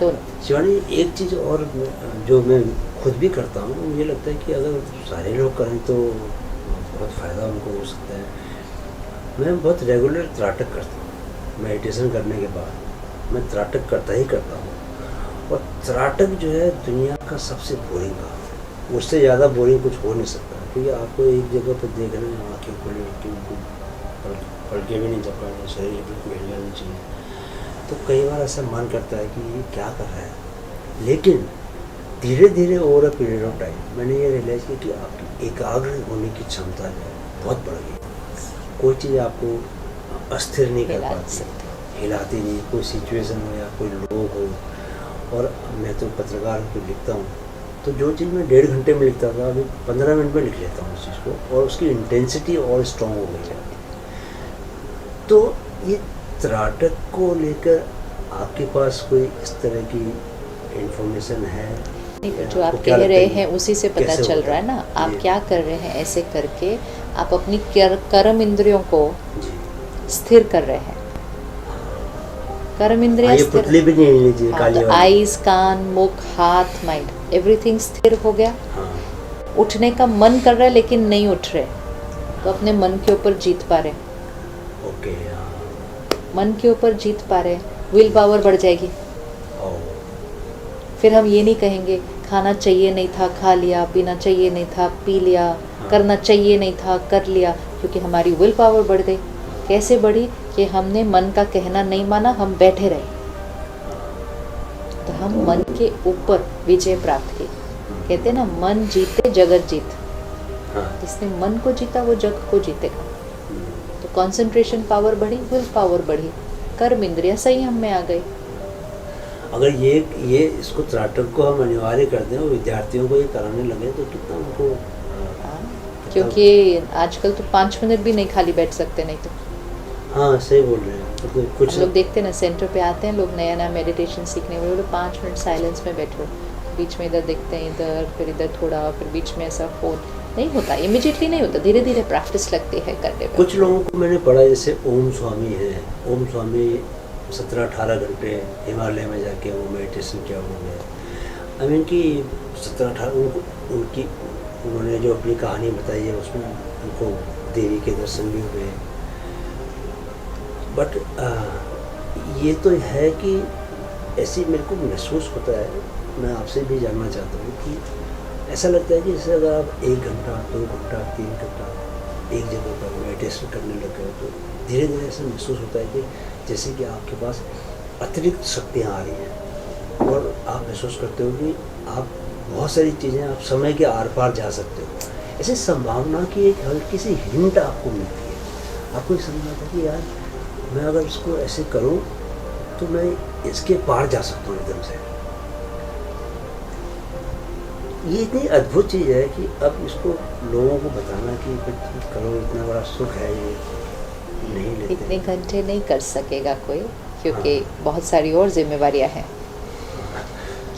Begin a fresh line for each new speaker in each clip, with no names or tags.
दोनों।
शिवानी, एक चीज़ और जो मैं खुद भी करता हूँ, मुझे लगता है कि अगर सारे लोग करें तो बहुत फ़ायदा उनको हो सकता है। मैं बहुत रेगुलर त्राटक करता हूँ। मेडिटेशन करने के बाद मैं त्राटक करता ही करता हूँ। और त्राटक जो है दुनिया का सबसे बोरिंग काम है। उससे ज़्यादा बोरिंग कुछ हो नहीं सकता, क्योंकि आपको एक जगह पर देख रहे हैं, आँखें खुली, पढ़ के भी नहीं चपकाने, शरीर बिल्कुल हिलना नहीं चाहिए। तो कई बार ऐसा मन करता है कि ये क्या कर रहा है। लेकिन धीरे धीरे over a period of time मैंने ये रियलाइज़ किया कि आपकी एकाग्र होने की क्षमता जो है बहुत बढ़ गई। कोई चीज़ आपको अस्थिर नहीं कर पाती, हिलाती नहीं। कोई सिचुएशन हो या कोई लोग हो। और मैं तो पत्रकार को लिखता हूँ, तो जो चीज़ मैं 1.5 घंटे में लिखता था, अभी 15 मिनट में लिख लेता हूँ उस चीज़ को, और उसकी इंटेंसिटी और स्ट्रॉन्ग हो गई है। तो ये त्राटक को लेकर आपके पास कोई इस तरह की इंफॉर्मेशन है?
नहीं, जो आप कह रहे हैं उसी से पता चल रहा है ना आप क्या कर रहे हैं। ऐसे करके आप अपनी कर्म इंद्रियों को स्थिर कर रहे हैं। कर्म इंद्रियां स्थिर,
भी नहीं लीजिए,
तो आईज, कान, मुख, हाथ, माइंड, एवरीथिंग स्थिर हो गया। उठने का मन कर रहा है लेकिन नहीं उठ रहे, तो अपने मन के ऊपर जीत पा रहे।
ओके,
मन के ऊपर जीत पा रहे, विल पावर बढ़ जाएगी। फिर हम ये नहीं कहेंगे खाना चाहिए नहीं था, खा लिया, पीना चाहिए नहीं था, पी लिया, करना चाहिए नहीं था, कर लिया, क्योंकि हमारी विल पावर बढ़ गई। कैसे बढ़ी कि हमने मन का कहना नहीं माना, हम बैठे रहे, तो हम मन के ऊपर विजय प्राप्त की। कहते हैं ना, मन जीते जगत जीत। जिसने मन को जीता वो जग को जीतेगा। तो कंसंट्रेशन पावर बढ़ी, विल पावर बढ़ी, कर्म इंद्रियां संयम में आ गई।
अगर ये इसको त्राटक को हम अनिवार्य कर दें और विद्यार्थियों को ये कराने लगे तो कितना उनको
क्योंकि आजकल तो 5 मिनट भी नहीं खाली बैठ सकते, नहीं तो।
हाँ, सही बोल रहे हैं। तो कुछ
लोग देखते हैं ना, सेंटर पे आते हैं लोग नया मेडिटेशन सीखने वाले, लोग 5 मिनट साइलेंस में बैठो, बीच में इधर देखते हैं, इधर फिर इधर थोड़ा, फिर बीच में ऐसा फोन नहीं होता, इमीडिएटली नहीं होता, धीरे धीरे प्रैक्टिस लगती है करने में।
कुछ लोगों को मैंने पढ़ा, जैसे ओम स्वामी है, ओम स्वामी 17-18 घंटे हिमालय में जाके वो मेडिटेशन किया उन्होंने। आई मीन कि 17-18 उन्होंने जो अपनी कहानी बताई है उसमें उनको देवी के दर्शन भी हुए। बट ये तो है कि ऐसी मेरे को महसूस होता है, मैं आपसे भी जानना चाहता हूँ कि ऐसा लगता है कि जैसे अगर आप 1 घंटा, 2 घंटा, 3 घंटा एक जगह पर मेडिटेशन करने लग गए, तो धीरे धीरे ऐसा महसूस होता है कि जैसे कि आपके पास अतिरिक्त शक्तियाँ आ रही हैं, और आप महसूस करते हो कि आप बहुत सारी चीज़ें, आप समय के आर पार जा सकते हो। ऐसी संभावना की एक हल्की सी हिंट आपको मिलती है। आपको ये समझ आता है कि यार मैं अगर इसको ऐसे करूं तो मैं इसके पार जा सकता हूँ एकदम से। ये इतनी अद्भुत चीज़ है कि अब इसको लोगों को बताना कि करो, इतना बड़ा सुख है, ये नहीं लेते।
इतने घंटे नहीं कर सकेगा कोई, क्योंकि बहुत सारी और जिम्मेवारियां हैं।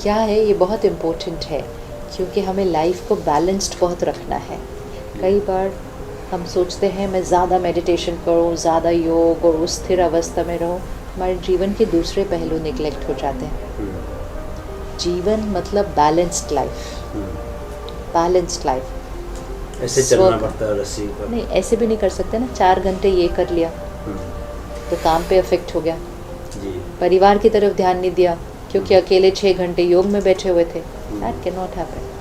क्या है, ये बहुत इम्पोर्टेंट है, क्योंकि हमें लाइफ को बैलेंस्ड बहुत रखना है। कई बार हम सोचते हैं मैं ज़्यादा मेडिटेशन करूं, ज़्यादा योग और उस स्थिर अवस्था में रहूं, हमारे जीवन के दूसरे पहलू निगलेक्ट हो जाते हैं। जीवन मतलब बैलेंस्ड लाइफ। बैलेंस्ड लाइफ
ऐसे चलना पड़ता है रस्सी पर।
नहीं, ऐसे भी नहीं कर सकते ना। 4 घंटे ये कर लिया तो काम पे अफेक्ट हो गया जी। परिवार की तरफ ध्यान नहीं दिया क्योंकि अकेले 6 घंटे योग में बैठे हुए थे। That can not happen.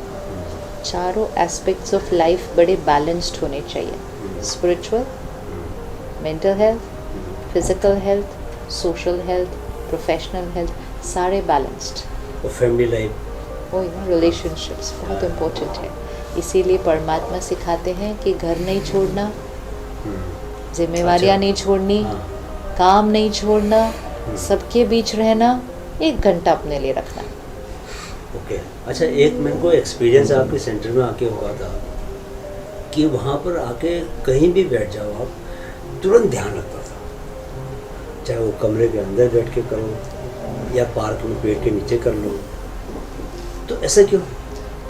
चारों एस्पेक्ट्स ऑफ लाइफ बड़े बैलेंस्ड होने चाहिए। Spiritual, mental health, physical health, social health, professional health, सारे बैलेंस्ड।
और फैमिली लाइफ,
वही ना, रिलेशनशिप्स बहुत इम्पोर्टेंट है। इसीलिए परमात्मा सिखाते हैं कि घर नहीं छोड़ना, जिम्मेवारियाँ नहीं छोड़नी, काम नहीं छोड़ना, सबके बीच रहना, 1 घंटा अपने लिए रखना।
ओके। अच्छा, एक मेरे को एक्सपीरियंस आपके सेंटर में आके हुआ था कि वहाँ पर आके कहीं भी बैठ जाओ आप, तुरंत ध्यान लगता था। चाहे वो कमरे के अंदर बैठ के करो या पार्क में पेड़ के नीचे कर लो। तो ऐसा क्यों?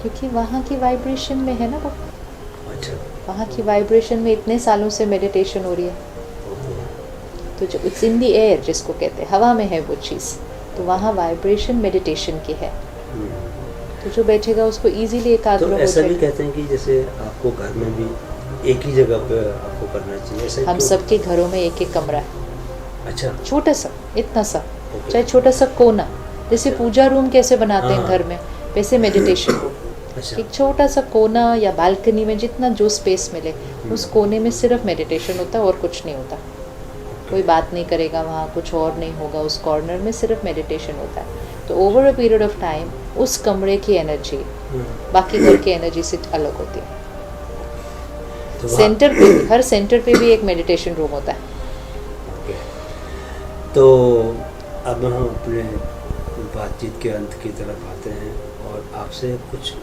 क्योंकि वहाँ की वाइब्रेशन में है ना वो।
अच्छा।
वहाँ की वाइब्रेशन में इतने सालों से मेडिटेशन हो रही है। तो जो इट्स इन द एयर जिसको कहते हैं, हवा में है वो चीज़। तो वहाँ वाइब्रेशन मेडिटेशन की है।
हम्म।
तो जो बैठेगा उसको इजीली एकाग्र
तो
हो
ऐसा भी
जाएगा।
कहते हैं कि जैसे आपको घर में भी एक ही जगह पे आपको करना चाहिए, ऐसा
हम
क्यों?
सबके घरों में एक एक कमरा है,
अच्छा।
छोटा सा, इतना सा,
ओके।
चाहे छोटा सा कोना, जैसे
अच्छा।
पूजा रूम कैसे बनाते हैं
हाँ।
घर में, वैसे मेडिटेशन रूम।
अच्छा।
एक छोटा सा कोना या बालकनी में जितना जो स्पेस मिले, उस कोने में सिर्फ मेडिटेशन होता है और कुछ नहीं होता। कोई बात नहीं करेगा वहाँ, कुछ और नहीं होगा, उस कॉर्नर में सिर्फ मेडिटेशन होता है। तो over a period of time उस कमरे की एनर्जी बाकी घर की एनर्जी से अलग होती है।
तो वहाँ-
सेंटर पे भी, हर सेंटर पे भी एक मेडिटेशन रूम होता है।
ओके। तो अब हम अपने बातचीत के अंत की तरफ आते हैं और आपसे कुछ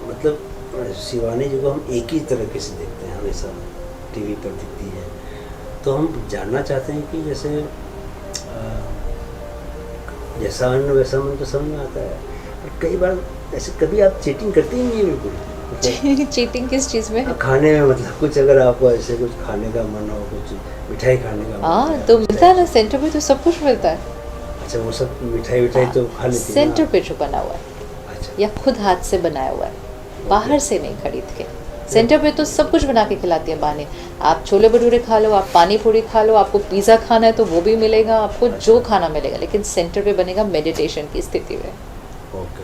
मतलब शिवानी जी को हम एक ही तरीके से देखते हैं, हमेशा टीवी पर दिखती है, तो हम जानना चाहते हैं कि जैसे जैसा अन्न वैसा मन तो समझ में आता है, पर कई बार ऐसे कभी आप चीटिंग करती ही नहीं है बिल्कुल, मतलब
चीटिंग किस चीज़ में?
खाने में, मतलब कुछ अगर आपको ऐसे कुछ खाने का मन हो, कुछ मिठाई खाने का मन
हाँ,
हो,
तो मिलता है ना, सेंटर पे तो सब कुछ मिलता है।
अच्छा वो सब मिठाई विठाई तो खा लेती है
सेंटर
ना?
पे जो बना हुआ है
अच्छा।
या खुद हाथ से बनाया हुआ है, बाहर से नहीं खरीद के। सेंटर पे तो सब कुछ बना के खिलाती है बहाने। आप छोले भटूरे खा लो, आप पानी पूरी खा लो, आपको पिज़्ज़ा खाना है तो वो भी मिलेगा, आपको जो खाना मिलेगा, लेकिन सेंटर पे बनेगा मेडिटेशन की स्थिति में।
ओके।